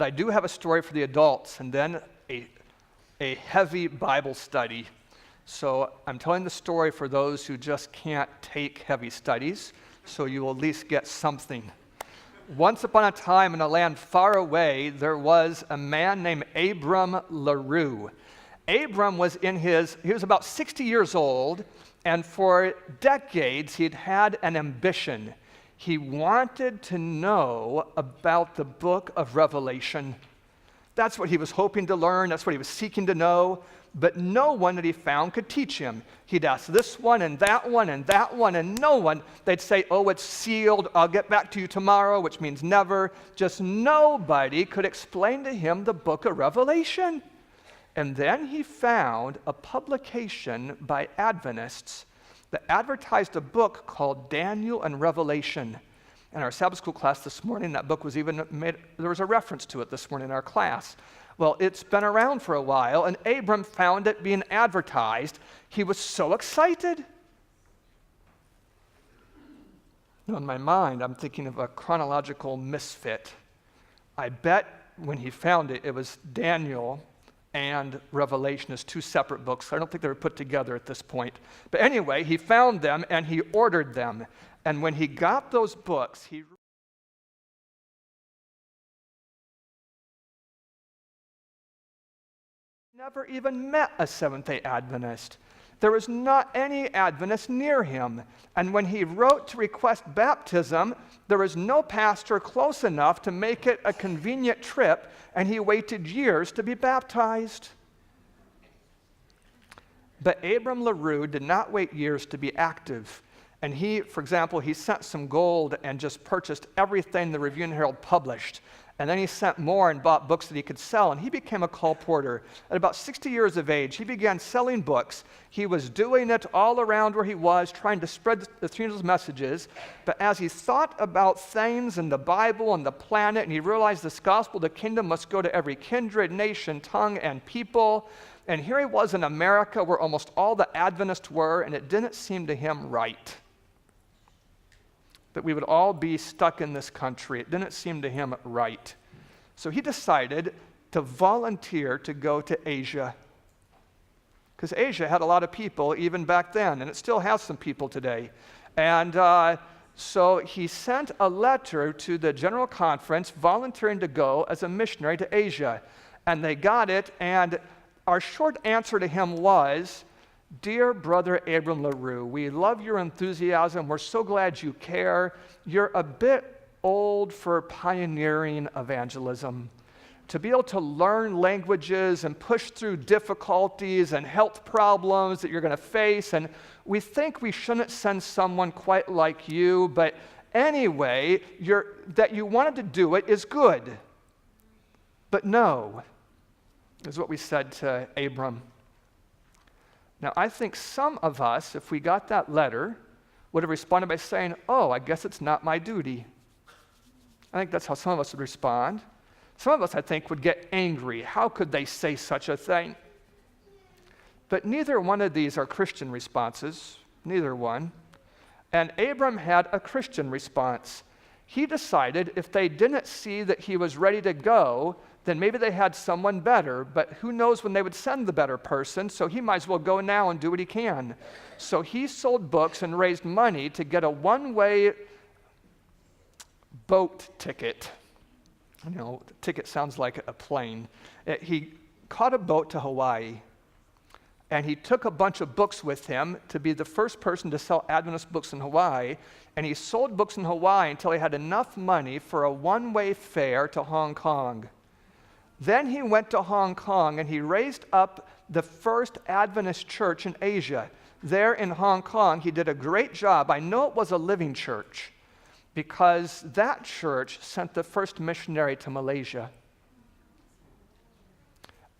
But I do have a story for the adults, and then a heavy Bible study. So I'm telling the story for those who just can't take heavy studies, so you will at least get something. Once upon a time in a land far away, there was a man named Abram LaRue. Abram was he was about 60 years old, and for decades he'd had an ambition. He wanted to know about the book of Revelation. That's what he was hoping to learn, that's what he was seeking to know, but no one that he found could teach him. He'd ask this one and that one and that one, and no one. They'd say, oh, it's sealed, I'll get back to you tomorrow, which means never. Just nobody could explain to him the book of Revelation. And then he found a publication by Adventists that advertised a book called Daniel and Revelation. In our Sabbath school class this morning, that book was even made, there was a reference to it this morning in our class. Well, it's been around for a while, and Abram found it being advertised. He was so excited. In my mind, I'm thinking of a chronological misfit. I bet when he found it, it was Daniel and Revelation as two separate books. I don't think they were put together at this point. But anyway, he found them and he ordered them. And when he got those books, he never even met a Seventh-day Adventist. There was not any Adventist near him. And when he wrote to request baptism, there was no pastor close enough to make it a convenient trip, and he waited years to be baptized. But Abram LaRue did not wait years to be active. And he, for example, he sent some gold and just purchased everything the Review and Herald published. And then he sent more and bought books that he could sell, and he became a colporteur. At about 60 years of age, he began selling books. He was doing it all around where he was, trying to spread the angel's messages. But as he thought about things in the Bible and the planet, and he realized this gospel of the kingdom must go to every kindred, nation, tongue, and people. And here he was in America, where almost all the Adventists were, and it didn't seem to him right that we would all be stuck in this country. It didn't seem to him right. So he decided to volunteer to go to Asia. Because Asia had a lot of people even back then, and it still has some people today. And so he sent a letter to the General Conference volunteering to go as a missionary to Asia. And they got it, and our short answer to him was, "Dear brother Abram LaRue, we love your enthusiasm. We're so glad you care. You're a bit old for pioneering evangelism. To be able to learn languages and push through difficulties and health problems that you're going to face, and we think we shouldn't send someone quite like you, but anyway, that you wanted to do it is good. But no," is what we said to Abram. Now, I think some of us, if we got that letter, would have responded by saying, "Oh, I guess it's not my duty." I think that's how some of us would respond. Some of us, I think, would get angry. How could they say such a thing? But neither one of these are Christian responses, neither one. And Abram had a Christian response. He decided if they didn't see that he was ready to go, then maybe they had someone better, but who knows when they would send the better person, so he might as well go now and do what he can. So he sold books and raised money to get a one-way boat ticket. You know, the ticket sounds like a plane. He caught a boat to Hawaii, and he took a bunch of books with him to be the first person to sell Adventist books in Hawaii, and he sold books in Hawaii until he had enough money for a one-way fare to Hong Kong. Then he went to Hong Kong and he raised up the first Adventist church in Asia. There in Hong Kong, he did a great job. I know it was a living church because that church sent the first missionary to Malaysia.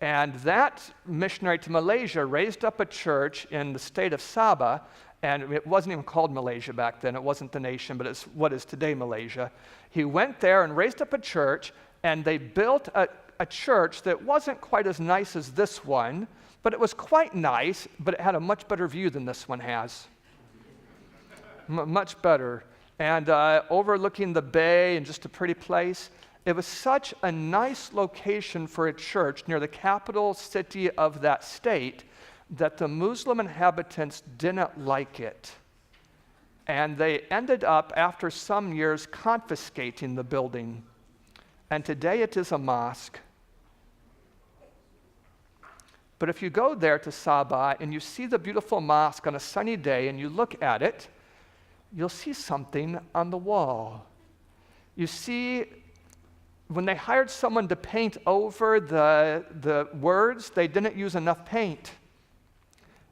And that missionary to Malaysia raised up a church in the state of Sabah, and it wasn't even called Malaysia back then. It wasn't the nation, but it's what is today Malaysia. He went there and raised up a church, and they built a church that wasn't quite as nice as this one, but it was quite nice, but it had a much better view than this one has. Much better. And overlooking the bay and just a pretty place. It was such a nice location for a church near the capital city of that state that the Muslim inhabitants didn't like it. And they ended up, after some years, confiscating the building. And today it is a mosque. But if you go there to Sabah and you see the beautiful mosque on a sunny day and you look at it, you'll see something on the wall. You see, when they hired someone to paint over the words, they didn't use enough paint.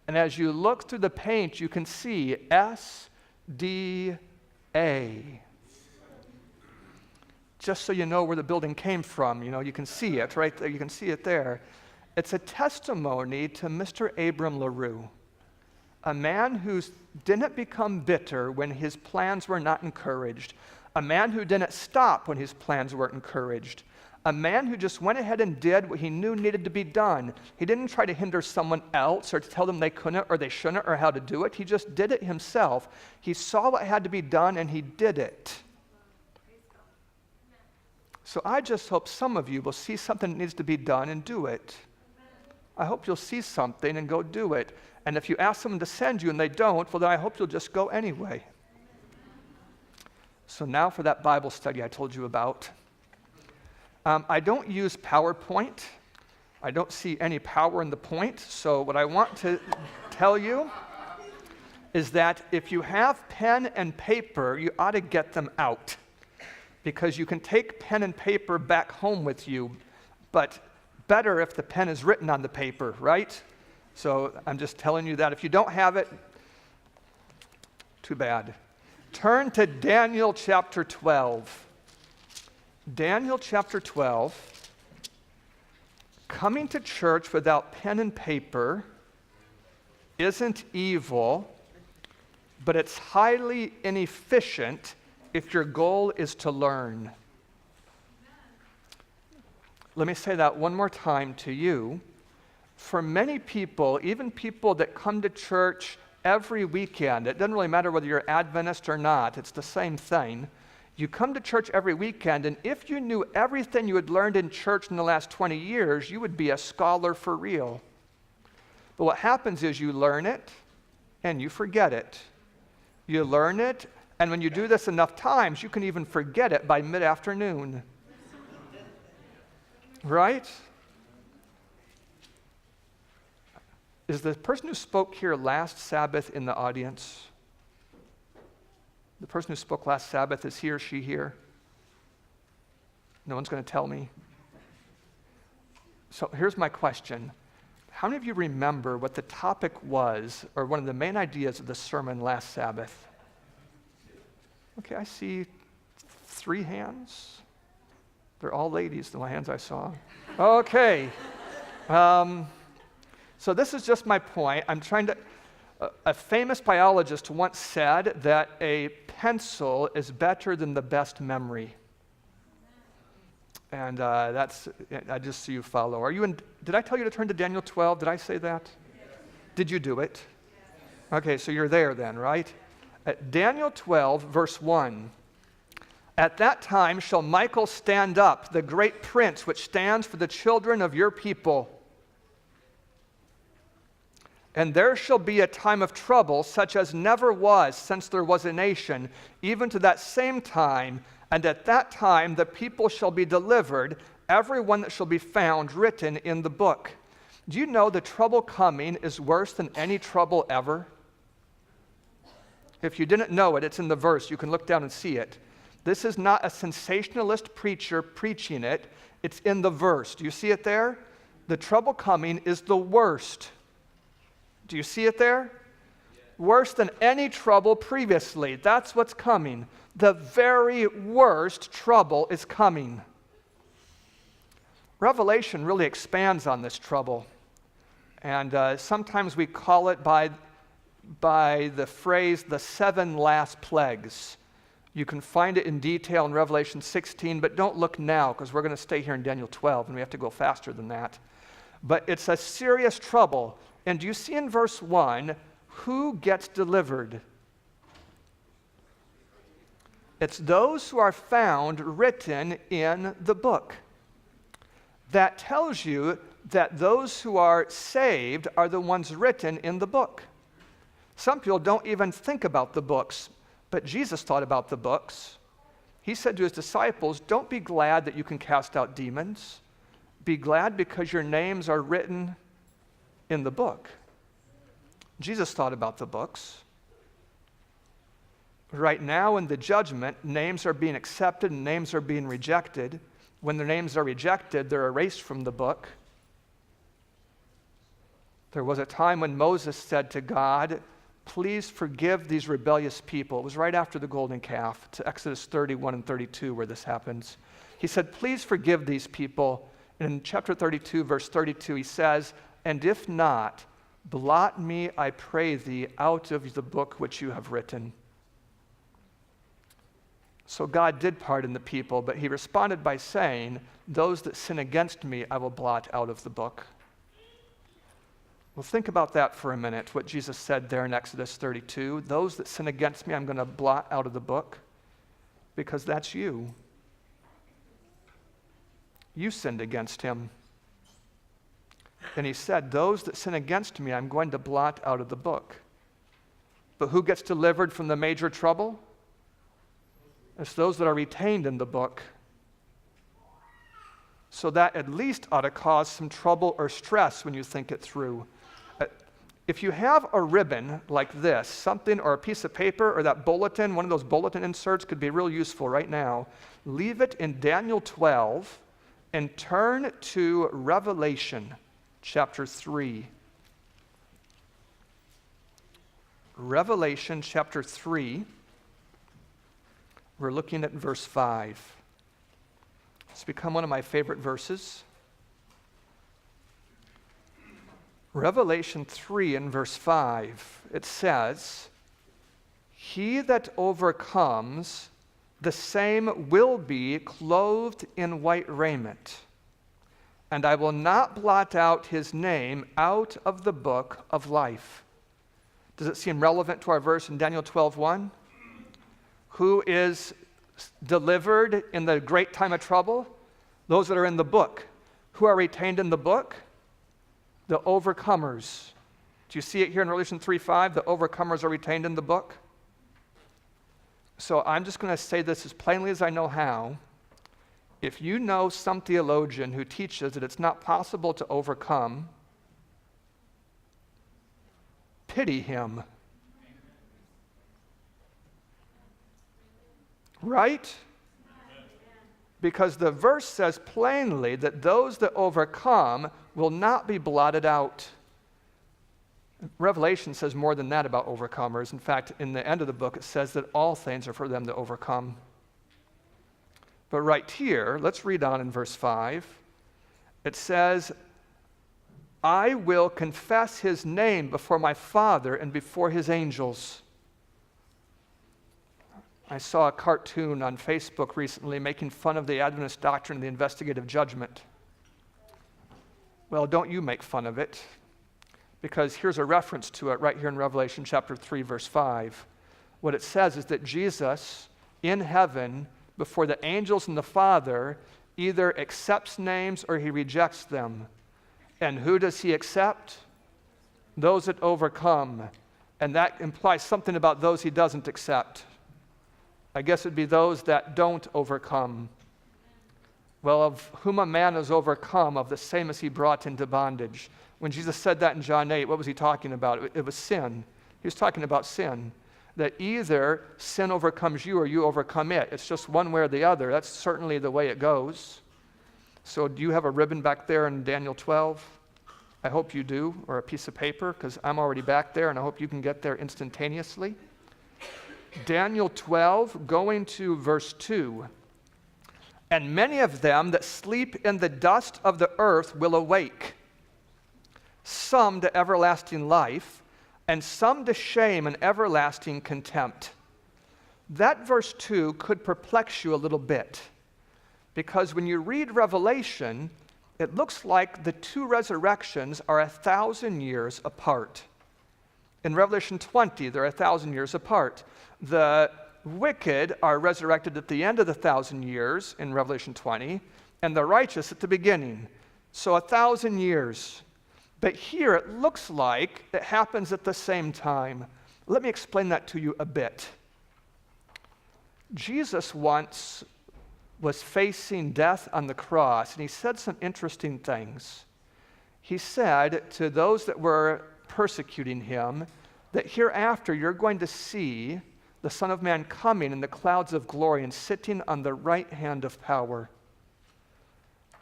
And as you look through the paint, you can see SDA. Just so you know where the building came from, you can see it right there. You can see it there. It's a testimony to Mr. Abram LaRue, a man who didn't become bitter when his plans were not encouraged, a man who didn't stop when his plans weren't encouraged, a man who just went ahead and did what he knew needed to be done. He didn't try to hinder someone else or to tell them they couldn't or they shouldn't or how to do it. He just did it himself. He saw what had to be done and he did it. So I just hope some of you will see something that needs to be done and do it. I hope you'll see something and go do it. And if you ask someone to send you and they don't, well, then I hope you'll just go anyway. So now for that Bible study I told you about. I don't use PowerPoint. I don't see any power in the point. So what I want to tell you is that if you have pen and paper, you ought to get them out. Because you can take pen and paper back home with you, but better if the pen is written on the paper, right? So I'm just telling you that. If you don't have it, too bad. Turn to Daniel chapter 12. Daniel chapter 12. Coming to church without pen and paper isn't evil, but it's highly inefficient if your goal is to learn. Let me say that one more time to you. For many people, even people that come to church every weekend, it doesn't really matter whether you're Adventist or not, it's the same thing. You come to church every weekend, and if you knew everything you had learned in church in the last 20 years, you would be a scholar for real. But what happens is you learn it, and you forget it. You learn it, and when you do this enough times, you can even forget it by mid-afternoon. Right? Is the person who spoke here last Sabbath in the audience? The person who spoke last Sabbath, is he or she here? No one's going to tell me. So here's my question. How many of you remember what the topic was, or one of the main ideas of the sermon last Sabbath? Okay, I see 3 hands. They're all ladies, the hands I saw. Okay. So this is just my point. I'm trying to... A famous biologist once said that a pencil is better than the best memory. And that's... I just see you follow. Are you in... Did I tell you to turn to Daniel 12? Did I say that? Yes. Did you do it? Yes. Okay, so you're there then, right? At Daniel 12, verse 1. At that time shall Michael stand up, the great prince which stands for the children of your people. And there shall be a time of trouble, such as never was since there was a nation, even to that same time. And at that time the people shall be delivered, every one that shall be found written in the book. Do you know the trouble coming is worse than any trouble ever? If you didn't know it, it's in the verse. You can look down and see it. This is not a sensationalist preacher preaching it. It's in the verse. Do you see it there? The trouble coming is the worst. Do you see it there? Yes. Worse than any trouble previously. That's what's coming. The very worst trouble is coming. Revelation really expands on this trouble. And sometimes we call it by the phrase, the 7 last plagues. You can find it in detail in Revelation 16, but don't look now because we're going to stay here in Daniel 12 and we have to go faster than that. But it's a serious trouble. And do you see in verse 1 who gets delivered? It's those who are found written in the book. That tells you that those who are saved are the ones written in the book. Some people don't even think about the books, but Jesus thought about the books. He said to his disciples, don't be glad that you can cast out demons. Be glad because your names are written in the book. Jesus thought about the books. Right now in the judgment, names are being accepted and names are being rejected. When their names are rejected, they're erased from the book. There was a time when Moses said to God, please forgive these rebellious people. It was right after the golden calf. It's Exodus 31 and 32 where this happens. He said, please forgive these people. And in chapter 32, verse 32, he says, and if not, blot me, I pray thee, out of the book which you have written. So God did pardon the people, but he responded by saying, those that sin against me, I will blot out of the book. Well, think about that for a minute, what Jesus said there in Exodus 32. Those that sin against me, I'm going to blot out of the book, because that's you. You sinned against him. And he said, those that sin against me, I'm going to blot out of the book. But who gets delivered from the major trouble? It's those that are retained in the book. So that at least ought to cause some trouble or stress when you think it through. If you have a ribbon like this, something, or a piece of paper, or that bulletin, one of those bulletin inserts could be real useful right now. Leave it in Daniel 12 and turn to Revelation chapter 3. Revelation chapter 3. We're looking at verse 5. It's become one of my favorite verses. Revelation 3 and verse 5, it says, he that overcomes, the same will be clothed in white raiment, and I will not blot out his name out of the book of life. Does it seem relevant to our verse in Daniel 12:1? Who is delivered in the great time of trouble? Those that are in the book. Who are retained in the book? The overcomers. Do you see it here in Revelation 3:5? The overcomers are retained in the book. So I'm just going to say this as plainly as I know how. If you know some theologian who teaches that it's not possible to overcome, pity him. Right? Because the verse says plainly that those that overcome will not be blotted out. Revelation says more than that about overcomers. In fact, in the end of the book, it says that all things are for them to overcome. But right here, let's read on in verse 5. It says, I will confess his name before my Father and before his angels. I saw a cartoon on Facebook recently making fun of the Adventist doctrine of the investigative judgment. Well, don't you make fun of it, because here's a reference to it right here in Revelation chapter 3, verse 5. What it says is that Jesus in heaven, before the angels and the Father, either accepts names or he rejects them. And who does he accept? Those that overcome. And that implies something about those he doesn't accept. I guess it'd be those that don't overcome. Well, of whom a man is overcome, of the same as he brought into bondage. When Jesus said that in John 8, what was he talking about? It was sin. He was talking about sin. That either sin overcomes you or you overcome it. It's just one way or the other. That's certainly the way it goes. So do you have a ribbon back there in Daniel 12? I hope you do, or a piece of paper, because I'm already back there, and I hope you can get there instantaneously. Daniel 12, going to verse 2. And many of them that sleep in the dust of the earth will awake, some to everlasting life, and some to shame and everlasting contempt. That verse 2 could perplex you a little bit, because when you read Revelation, it looks like the two resurrections are 1,000 years apart. In Revelation 20, they're 1,000 years apart. The wicked are resurrected at the end of the 1,000 years in Revelation 20, and the righteous at the beginning. So 1,000 years. But here it looks like it happens at the same time. Let me explain that to you a bit. Jesus once was facing death on the cross, and he said some interesting things. He said to those that were persecuting him that hereafter you're going to see the Son of Man coming in the clouds of glory and sitting on the right hand of power.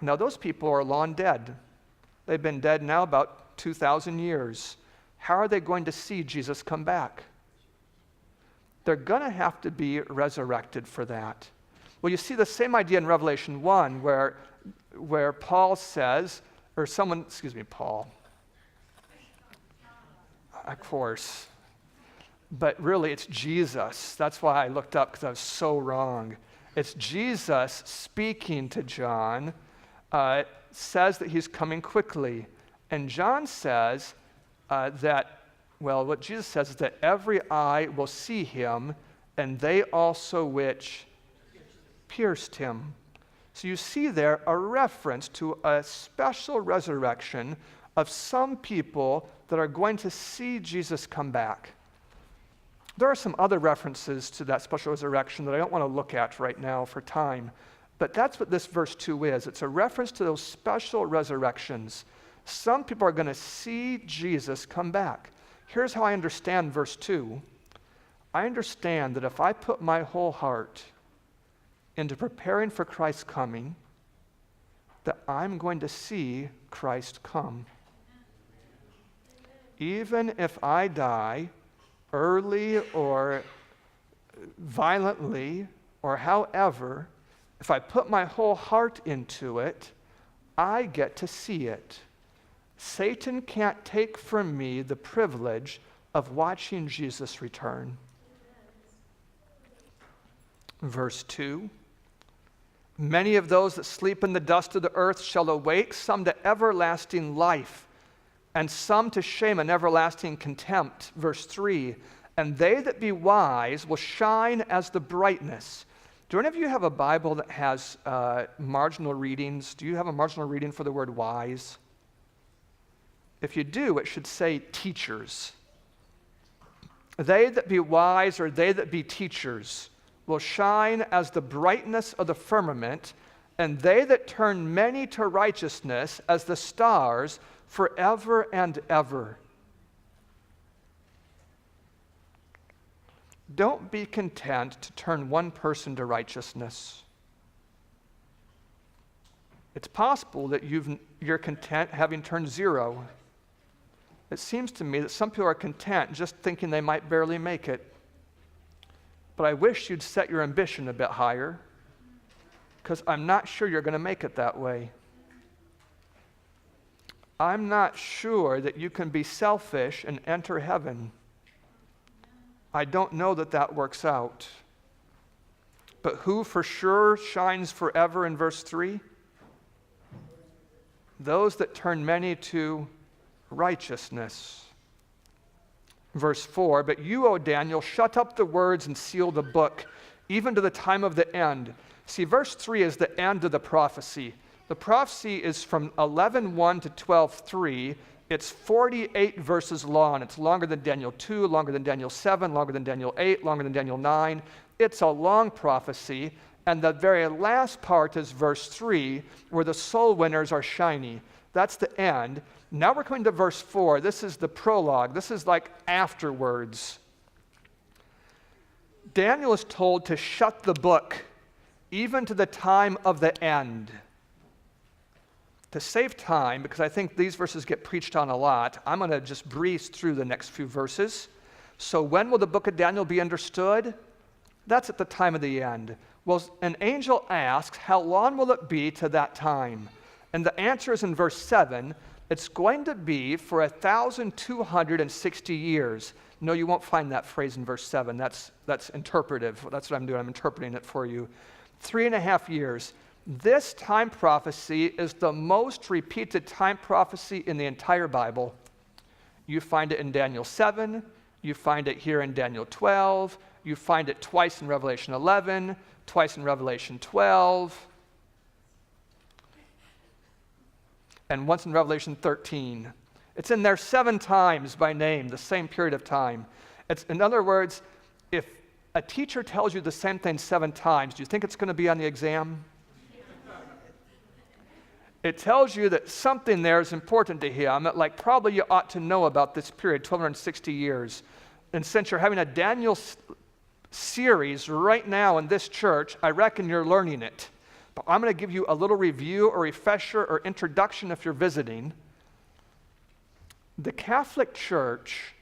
Now those people are long dead. They've been dead now about 2,000 years. How are they going to see Jesus come back? They're going to have to be resurrected for that. Well, you see the same idea in Revelation 1 where Paul says, or someone, Paul, of course, but really it's Jesus. That's why I looked up, because I was so wrong. It's Jesus speaking to John, says that he's coming quickly. And John says what Jesus says is that every eye will see him, and they also which pierced him. So you see there a reference to a special resurrection of some people that are going to see Jesus come back. There are some other references to that special resurrection that I don't want to look at right now for time, but that's what this verse 2 is. It's a reference to those special resurrections. Some people are going to see Jesus come back. Here's how I understand verse 2. I understand that if I put my whole heart into preparing for Christ's coming, that I'm going to see Christ come. Even if I die early or violently or however, if I put my whole heart into it, I get to see it. Satan can't take from me the privilege of watching Jesus return. Verse 2. Many of those that sleep in the dust of the earth shall awake, some to everlasting life, and some to shame and everlasting contempt. Verse 3, and they that be wise will shine as the brightness. Do any of you have a Bible that has marginal readings? Do you have a marginal reading for the word wise? If you do, it should say teachers. They that be wise, or they that be teachers, will shine as the brightness of the firmament, and they that turn many to righteousness as the stars forever and ever. Don't be content to turn one person to righteousness. It's possible that you're content having turned 0. It seems to me that some people are content just thinking they might barely make it. But I wish you'd set your ambition a bit higher, because I'm not sure you're going to make it that way. I'm not sure that you can be selfish and enter heaven. I don't know that that works out. But who for sure shines forever in verse 3? Those that turn many to righteousness. Verse 4, but you, O Daniel, shut up the words and seal the book, even to the time of the end. See, verse 3 is the end of the prophecy. The prophecy is from 11:1 to 12:3. It's 48 verses long. It's longer than Daniel 2, longer than Daniel 7, longer than Daniel 8, longer than Daniel 9. It's a long prophecy, and the very last part is verse 3, where the soul winners are shiny. That's the end. Now we're coming to verse 4. This is the prologue. This is like afterwards. Daniel is told to shut the book, even to the time of the end. To save time, because I think these verses get preached on a lot, I'm going to just breeze through the next few verses. So when will the book of Daniel be understood? That's at the time of the end. Well, an angel asks, how long will it be to that time? And the answer is in verse 7. It's going to be for 1,260 years. No, you won't find that phrase in verse 7. That's interpretive. That's what I'm doing. I'm interpreting it for you. 3.5 years. This time prophecy is the most repeated time prophecy in the entire Bible. You find it in Daniel 7. You find it here in Daniel 12. You find it twice in Revelation 11, twice in Revelation 12, and once in Revelation 13. It's in there 7 times by name, the same period of time. In other words, if a teacher tells you the same thing 7 times, do you think it's going to be on the exam? It tells you that something there is important to him, that like probably you ought to know about this period, 1260 years. And since you're having a Daniel series right now in this church, I reckon you're learning it. But I'm going to give you a little review or refresher or introduction if you're visiting. The Catholic Church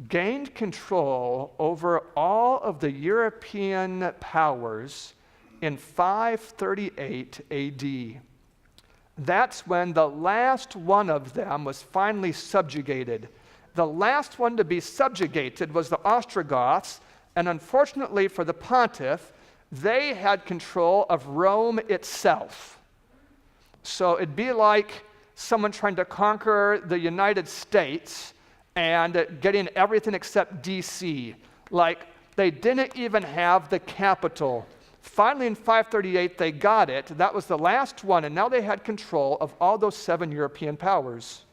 gained control over all of the European powers in 538 AD. That's when the last one of them was finally subjugated. The last one to be subjugated was the Ostrogoths, and unfortunately for the pontiff, they had control of Rome itself. So it'd be like someone trying to conquer the United States and getting everything except D.C. Like they didn't even have the capital. Finally, in 538, they got it. That was the last one, and now they had control of all those 7 European powers.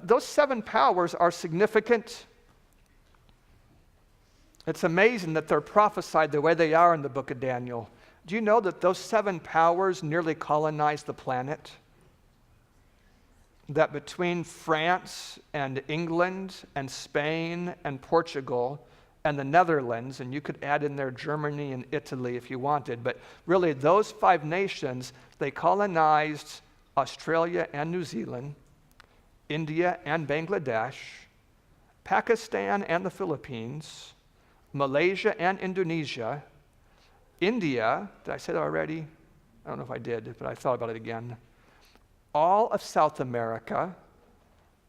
Those 7 powers are significant. It's amazing that they're prophesied the way they are in the book of Daniel. Do you know that those 7 powers nearly colonized the planet? That between France and England and Spain and Portugal and the Netherlands, and you could add in there Germany and Italy if you wanted, but really those 5 nations, they colonized Australia and New Zealand, India and Bangladesh, Pakistan and the Philippines, Malaysia and Indonesia, India, did I say that already? I don't know if I did, but I thought about it again. All of South America,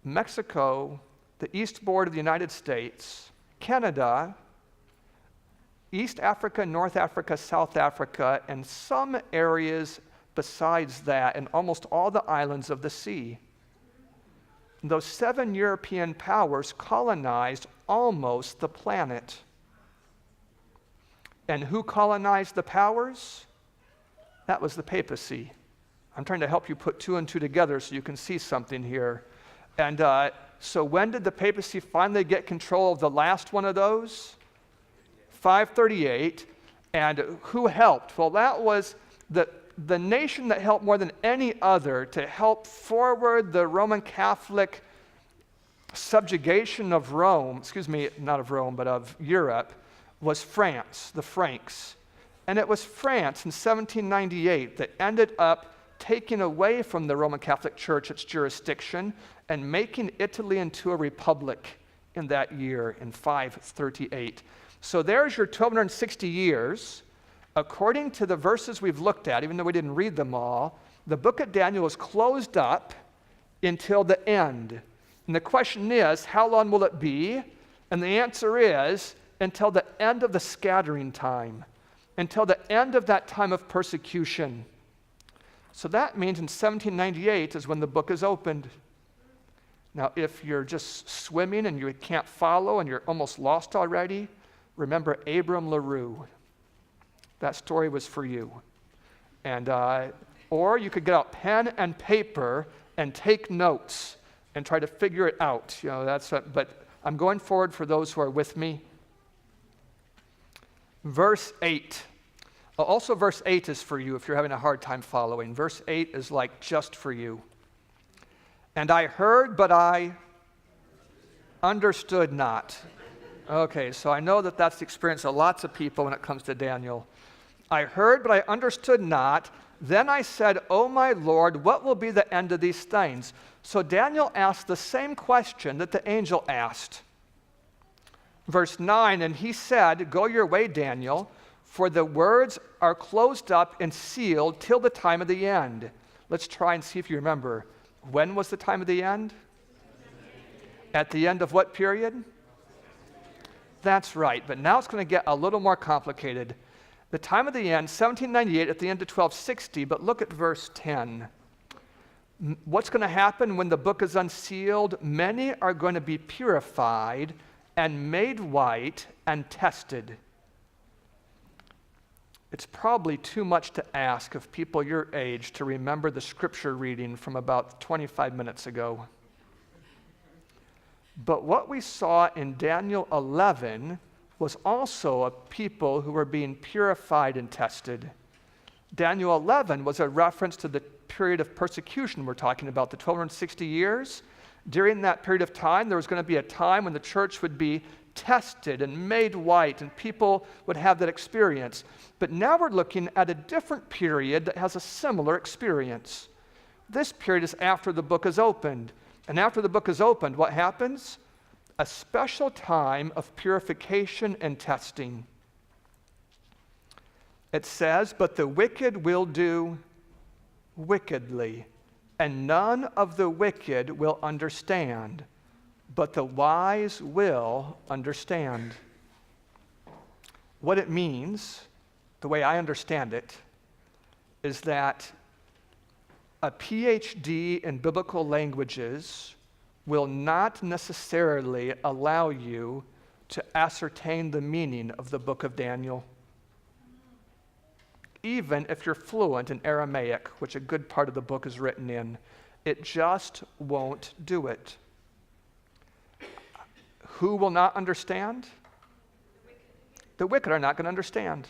Mexico, the eastboard of the United States, Canada, East Africa, North Africa, South Africa, and some areas besides that, and almost all the islands of the sea. Those 7 European powers colonized almost the planet. And who colonized the powers? That was the papacy. I'm trying to help you put 2 and 2 together so you can see something here. And so when did the papacy finally get control of the last one of those? 538. And who helped? Well, that was the nation that helped more than any other to help forward the Roman Catholic subjugation of Rome, not of Rome, but of Europe, was France, the Franks. And it was France in 1798 that ended up taking away from the Roman Catholic Church its jurisdiction and making Italy into a republic in that year, in 538. So there's your 1260 years. According to the verses we've looked at, even though we didn't read them all, the book of Daniel is closed up until the end. And the question is, how long will it be? And the answer is, until the end of the scattering time, until the end of that time of persecution. So that means in 1798 is when the book is opened. Now, if you're just swimming and you can't follow and you're almost lost already, remember Abram LaRue. That story was for you. And or you could get out pen and paper and take notes and try to figure it out. But I'm going forward for those who are with me. Verse 8. Also, verse 8 is for you if you're having a hard time following. Verse 8 is like just for you. And I heard, but I understood not. Okay, so I know that that's the experience of lots of people when it comes to Daniel. I heard, but I understood not. Then I said, O my Lord, what will be the end of these things? So Daniel asked the same question that the angel asked. Verse 9, and he said, Go your way, Daniel, for the words are closed up and sealed till the time of the end. Let's try and see if you remember. When was the time of the end? At the end of what period? That's right, but now it's going to get a little more complicated. The time of the end, 1798, at the end of 1260, but look at verse 10. What's going to happen when the book is unsealed? Many are going to be purified and made white and tested. It's probably too much to ask of people your age to remember the scripture reading from about 25 minutes ago. But what we saw in Daniel 11 was also a people who were being purified and tested. Daniel 11 was a reference to the period of persecution we're talking about, the 1260 years. During that period of time, there was going to be a time when the church would be tested and made white, and people would have that experience. But now we're looking at a different period that has a similar experience. This period is after the book is opened. And after the book is opened, what happens? A special time of purification and testing. It says, "But the wicked will do wickedly, and none of the wicked will understand, but the wise will understand." What it means, the way I understand it, is that a PhD in biblical languages will not necessarily allow you to ascertain the meaning of the book of Daniel. Even if you're fluent in Aramaic, which a good part of the book is written in, it just won't do it. Who will not understand? The wicked are not going to understand.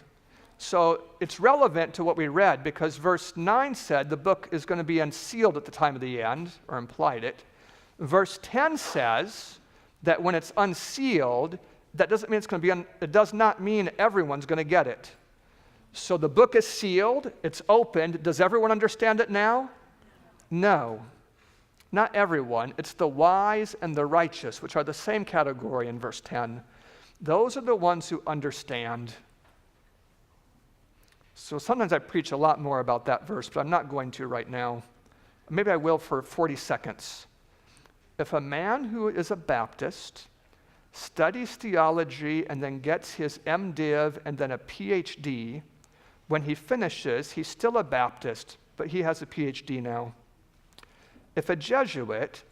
So it's relevant to what we read, because verse 9 said the book is going to be unsealed at the time of the end, or implied it. Verse 10 says that when it's unsealed, that doesn't mean it's going to be, it does not mean everyone's going to get it. So the book is sealed, it's opened. Does everyone understand it now? No, not everyone. It's the wise and the righteous, which are the same category in verse 10. Those are the ones who understand. So sometimes I preach a lot more about that verse, but I'm not going to right now. Maybe I will for 40 seconds. If a man who is a Baptist studies theology and then gets his MDiv and then a PhD, when he finishes, he's still a Baptist, but he has a PhD now. If a Jesuit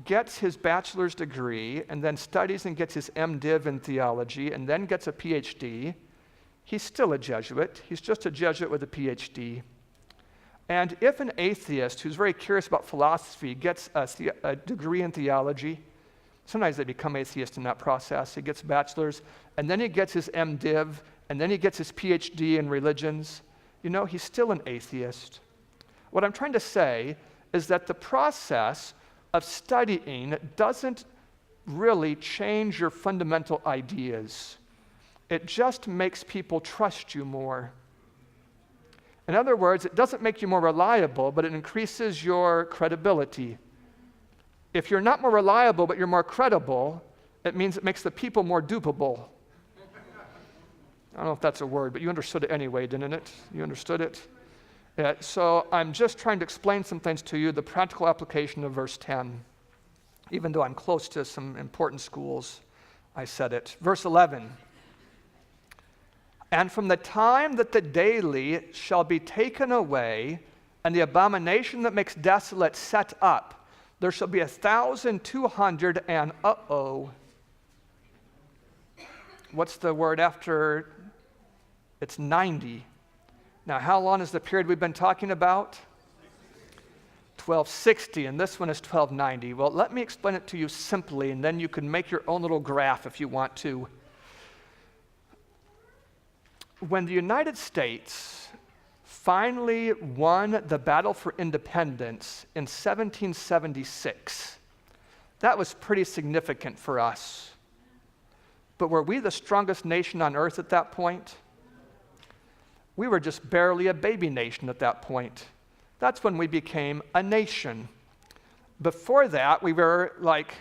gets his bachelor's degree and then studies and gets his MDiv in theology and then gets a PhD, he's still a Jesuit. He's just a Jesuit with a PhD. And if an atheist who's very curious about philosophy gets a degree in theology, sometimes they become atheists in that process. He gets a bachelor's, and then he gets his MDiv, and then he gets his PhD in religions. You know, he's still an atheist. What I'm trying to say is that the process of studying doesn't really change your fundamental ideas. It just makes people trust you more. In other words, it doesn't make you more reliable, but it increases your credibility. If you're not more reliable, but you're more credible, it means it makes the people more dupable. I don't know if that's a word, but you understood it anyway, didn't it? You understood it? Yeah, so I'm just trying to explain some things to you, the practical application of verse 10. Even though I'm close to some important schools, I said it. Verse 11. "And from the time that the daily shall be taken away, and the abomination that makes desolate set up, there shall be 1,200 and what's the word after? It's 90. Now, how long is the period we've been talking about? 1260, and this one is 1290. Well, let me explain it to you simply, and then you can make your own little graph if you want to. When the United States finally won the battle for independence in 1776, that was pretty significant for us. But were we the strongest nation on earth at that point? We were just barely a baby nation at that point. That's when we became a nation. Before that, we were like,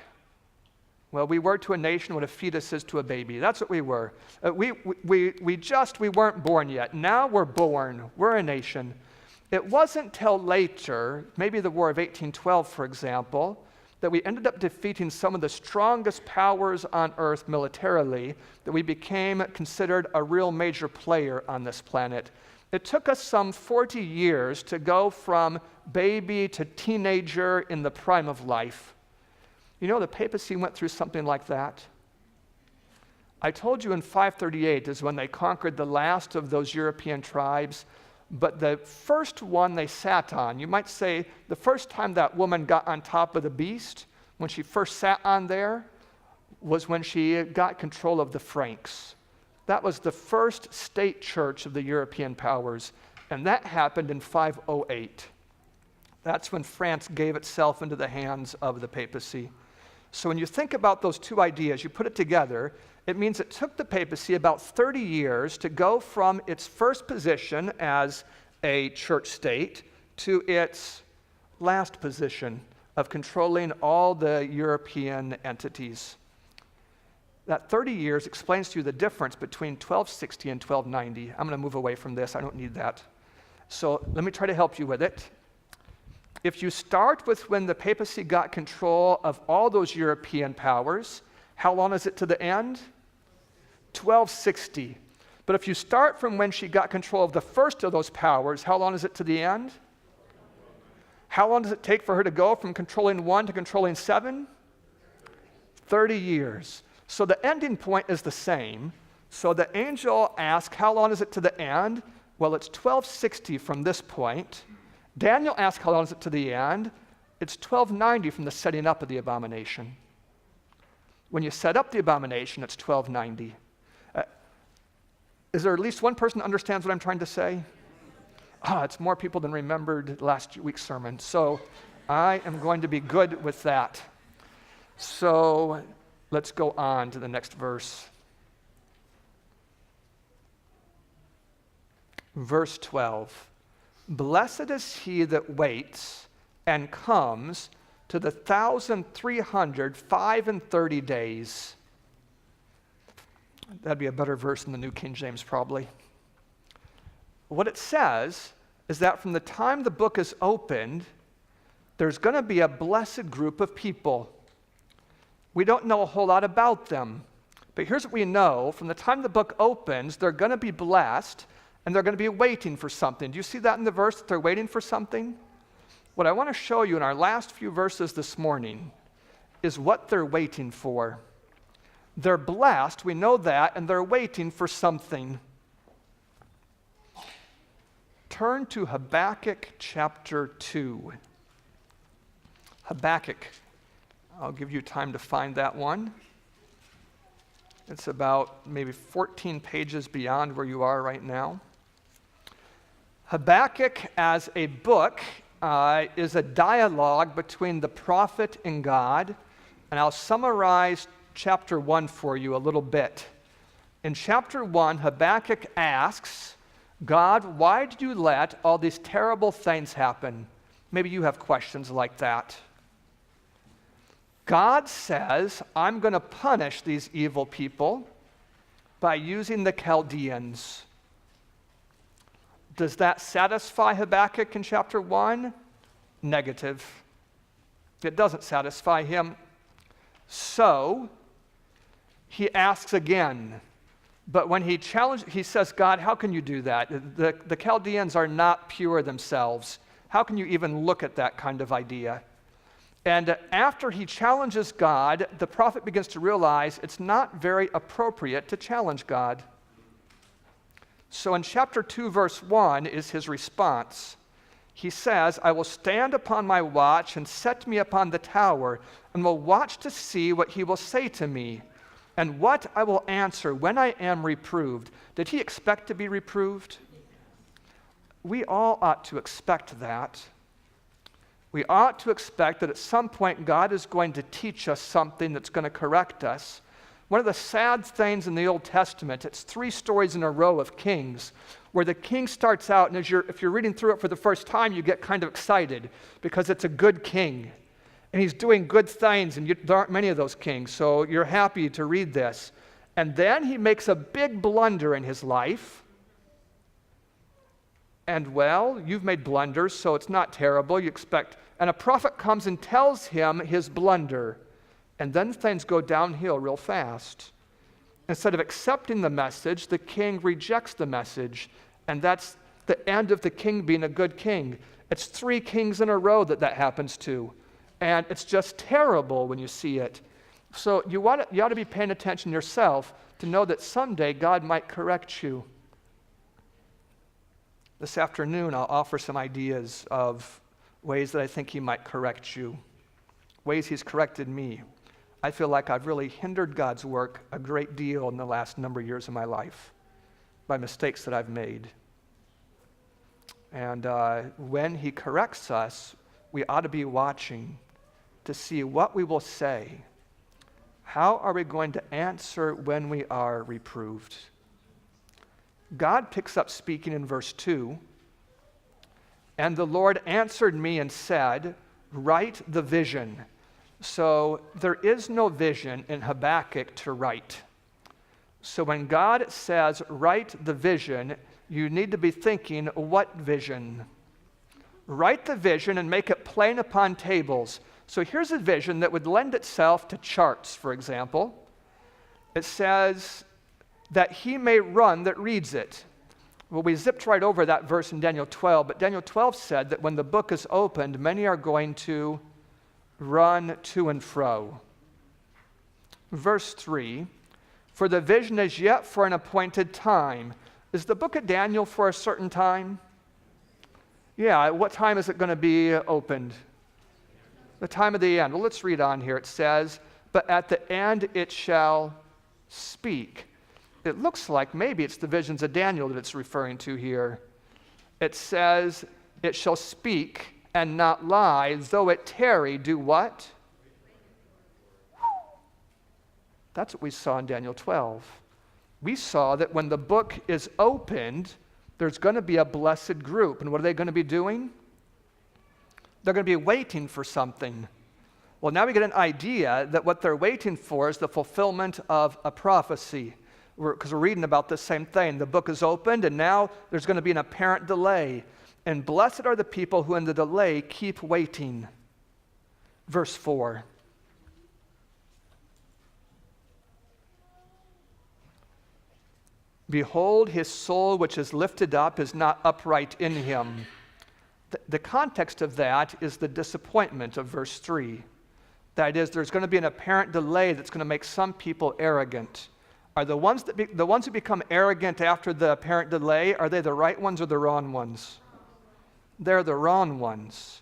well, we were to a nation what a fetus is to a baby. That's what we were. We weren't born yet. Now we're born. We're a nation. It wasn't till later, maybe the War of 1812, for example, that we ended up defeating some of the strongest powers on earth militarily, that we became considered a real major player on this planet. It took us some 40 years to go from baby to teenager in the prime of life. You know, the papacy went through something like that. I told you in 538 is when they conquered the last of those European tribes, but the first one they sat on, you might say the first time that woman got on top of the beast, when she first sat on there, was when she got control of the Franks. That was the first state church of the European powers, and that happened in 508. That's when France gave itself into the hands of the papacy. So when you think about those two ideas, you put it together, it means it took the papacy about 30 years to go from its first position as a church state to its last position of controlling all the European entities. That 30 years explains to you the difference between 1260 and 1290. I'm going to move away from this. I don't need that. So let me try to help you with it. If you start with when the papacy got control of all those European powers, how long is it to the end? 1260. But if you start from when she got control of the first of those powers, how long is it to the end? How long does it take for her to go from controlling one to controlling seven? 30 years. So the ending point is the same. So the angel asks, how long is it to the end? Well, it's 1260 from this point. Daniel asks, how long is it to the end? It's 1290 from the setting up of the abomination. When you set up the abomination, it's 1290. Is there at least one person who understands what I'm trying to say? It's more people than remembered last week's sermon. So I am going to be good with that. So let's go on to the next verse. Verse 12. Blessed is he that waits and comes to the 1,335 days. That'd be a better verse in the New King James, probably. What it says is that from the time the book is opened, there's going to be a blessed group of people. We don't know a whole lot about them, but here's what we know. From the time the book opens, they're going to be blessed, and they're going to be waiting for something. Do you see that in the verse, that they're waiting for something? What I want to show you in our last few verses this morning is what they're waiting for. They're blessed, we know that, and they're waiting for something. Turn to Habakkuk chapter 2. Habakkuk. I'll give you time to find that one. It's about maybe 14 pages beyond where you are right now. Habakkuk as a book is a dialogue between the prophet and God, and I'll summarize chapter 1 for you a little bit. In chapter 1, Habakkuk asks, God, why did you let all these terrible things happen? Maybe you have questions like that. God says, I'm going to punish these evil people by using the Chaldeans. Does that satisfy Habakkuk in chapter 1? Negative. It doesn't satisfy him. So, he asks again. But when he says, God, how can you do that? The Chaldeans are not pure themselves. How can you even look at that kind of idea? And after he challenges God, the prophet begins to realize it's not very appropriate to challenge God. So in chapter 2, verse 1 is his response. He says, I will stand upon my watch and set me upon the tower, and will watch to see what he will say to me, and what I will answer when I am reproved. Did he expect to be reproved? We all ought to expect that. We ought to expect that at some point God is going to teach us something that's going to correct us. One of the sad things in the Old Testament, it's 3 stories in a row of kings, where the king starts out, and if you're reading through it for the first time, you get kind of excited because it's a good king. And he's doing good things, and there aren't many of those kings, so you're happy to read this. And then he makes a big blunder in his life. And well, you've made blunders, so it's not terrible. You expect, and a prophet comes and tells him his blunder. And then things go downhill real fast. Instead of accepting the message, the king rejects the message. And that's the end of the king being a good king. It's 3 kings in a row that happens to. And it's just terrible when you see it. So you ought to be paying attention yourself to know that someday God might correct you. This afternoon, I'll offer some ideas of ways that I think he might correct you, ways he's corrected me. I feel like I've really hindered God's work a great deal in the last number of years of my life by mistakes that I've made. And when he corrects us, we ought to be watching to see what we will say. How are we going to answer when we are reproved? God picks up speaking in verse 2. And the Lord answered me and said, write the vision. So there is no vision in Habakkuk to write. So when God says, write the vision, you need to be thinking, what vision? Write the vision and make it plain upon tables. So here's a vision that would lend itself to charts, for example. It says that he may run that reads it. Well, we zipped right over that verse in Daniel 12, but Daniel 12 said that when the book is opened, many are going to run to and fro. Verse 3, for the vision is yet for an appointed time. Is the book of Daniel for a certain time? Yeah, what time is it going to be opened? The time of the end. Well, let's read on here. It says, but at the end it shall speak. It looks like maybe it's the visions of Daniel that it's referring to here. It says, it shall speak and not lie, though it tarry, do what? That's what we saw in Daniel 12. We saw that when the book is opened, there's going to be a blessed group. And what are they going to be doing? They're going to be waiting for something. Well, now we get an idea that what they're waiting for is the fulfillment of a prophecy. Because we're reading about this same thing. The book is opened, and now there's going to be an apparent delay. And blessed are the people who in the delay keep waiting. Verse 4. Behold, his soul which is lifted up is not upright in him. The context of that is the disappointment of verse 3. That is, there's going to be an apparent delay that's going to make some people arrogant. Are the ones who become arrogant after the apparent delay, are they the right ones or the wrong ones? They're the wrong ones.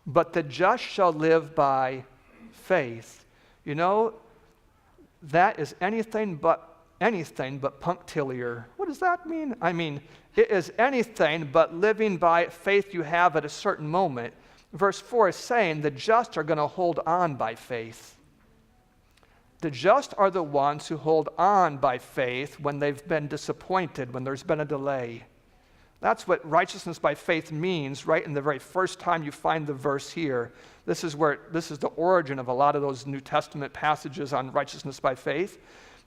But the just shall live by faith. You know, that is anything but punctiliar. What does that mean? I mean, it is anything but living by faith you have at a certain moment. Verse 4 is saying the just are going to hold on by faith. The just are the ones who hold on by faith when they've been disappointed, when there's been a delay. That's what righteousness by faith means right in the very first time you find the verse here. This is the origin of a lot of those New Testament passages on righteousness by faith.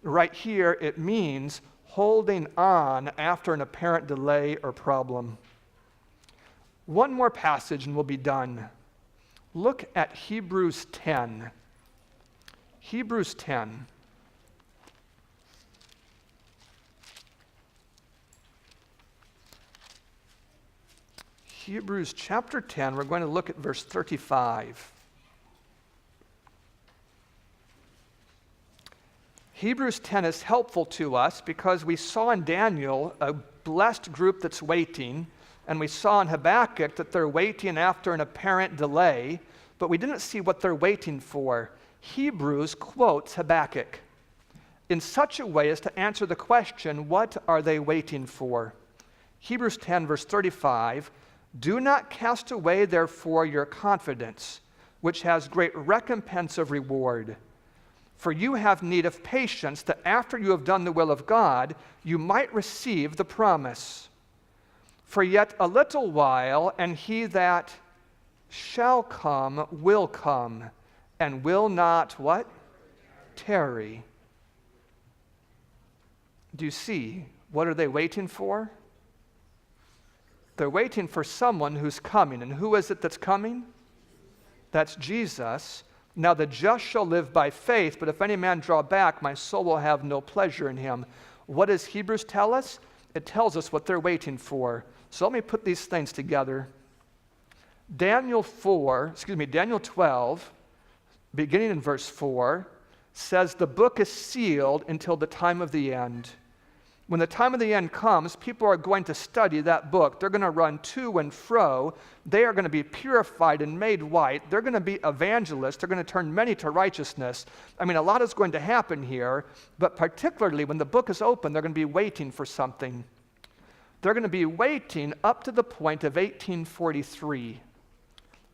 Right here, it means holding on after an apparent delay or problem. One more passage and we'll be done. Look at Hebrews 10. Hebrews 10. Hebrews chapter 10, we're going to look at verse 35. Hebrews 10 is helpful to us because we saw in Daniel a blessed group that's waiting, and we saw in Habakkuk that they're waiting after an apparent delay, but we didn't see what they're waiting for. Hebrews quotes Habakkuk in such a way as to answer the question, what are they waiting for? Hebrews 10, verse 35, do not cast away, therefore, your confidence, which has great recompense of reward. For you have need of patience, that after you have done the will of God, you might receive the promise. For yet a little while, and he that shall come will come, and will not, what? Tarry. Do you see? What are they waiting for? They're waiting for someone who's coming. And who is it that's coming? That's Jesus. Now the just shall live by faith, but if any man draw back, my soul will have no pleasure in him. What does Hebrews tell us? It tells us what they're waiting for. So let me put these things together. Daniel 12, beginning in verse 4, says the book is sealed until the time of the end. When the time of the end comes, people are going to study that book. They're going to run to and fro. They are going to be purified and made white. They're going to be evangelists. They're going to turn many to righteousness. I mean, a lot is going to happen here, but particularly when the book is open, they're going to be waiting for something. They're going to be waiting up to the point of 1843.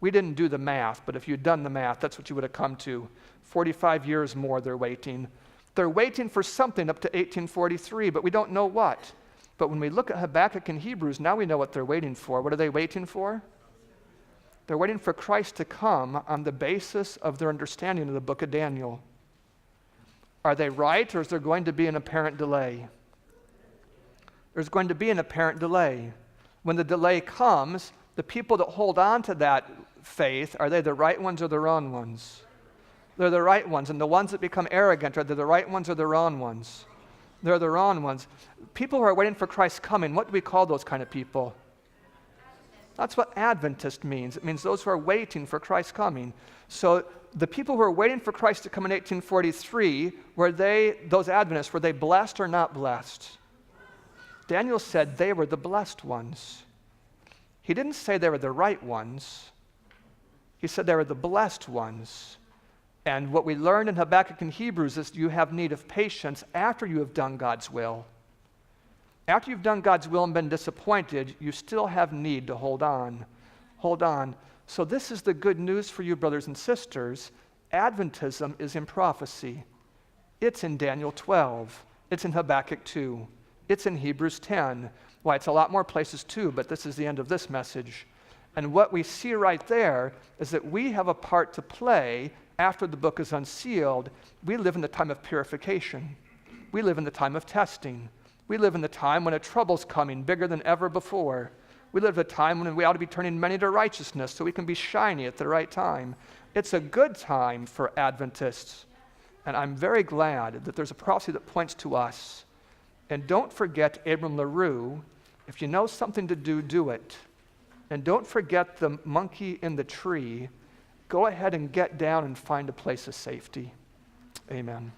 We didn't do the math, but if you'd done the math, that's what you would have come to. 45 years more they're waiting. They're waiting for something up to 1843, but we don't know what. But when we look at Habakkuk and Hebrews, now we know what they're waiting for. What are they waiting for? They're waiting for Christ to come on the basis of their understanding of the book of Daniel. Are they right, or is there going to be an apparent delay? There's going to be an apparent delay. When the delay comes, the people that hold on to that faith, are they the right ones or the wrong ones? They're the right ones. And the ones that become arrogant, are they the right ones or the wrong ones? They're the wrong ones. People who are waiting for Christ's coming, what do we call those kind of people? That's what Adventist means. It means those who are waiting for Christ's coming. So the people who are waiting for Christ to come in 1843, those Adventists, were they blessed or not blessed? Daniel said they were the blessed ones. He didn't say they were the right ones. He said they were the blessed ones. And what we learned in Habakkuk and Hebrews is you have need of patience after you have done God's will. After you've done God's will and been disappointed, you still have need to hold on. Hold on. So this is the good news for you, brothers and sisters. Adventism is in prophecy. It's in Daniel 12. It's in Habakkuk 2. It's in Hebrews 10. Why, it's a lot more places too, but this is the end of this message. And what we see right there is that we have a part to play after the book is unsealed. We live in the time of purification. We live in the time of testing. We live in the time when a trouble's coming bigger than ever before. We live at a time when we ought to be turning many to righteousness so we can be shiny at the right time. It's a good time for Adventists. And I'm very glad that there's a prophecy that points to us. And don't forget Abram LaRue. If you know something to do, do it. And don't forget the monkey in the tree. Go ahead and get down and find a place of safety. Amen.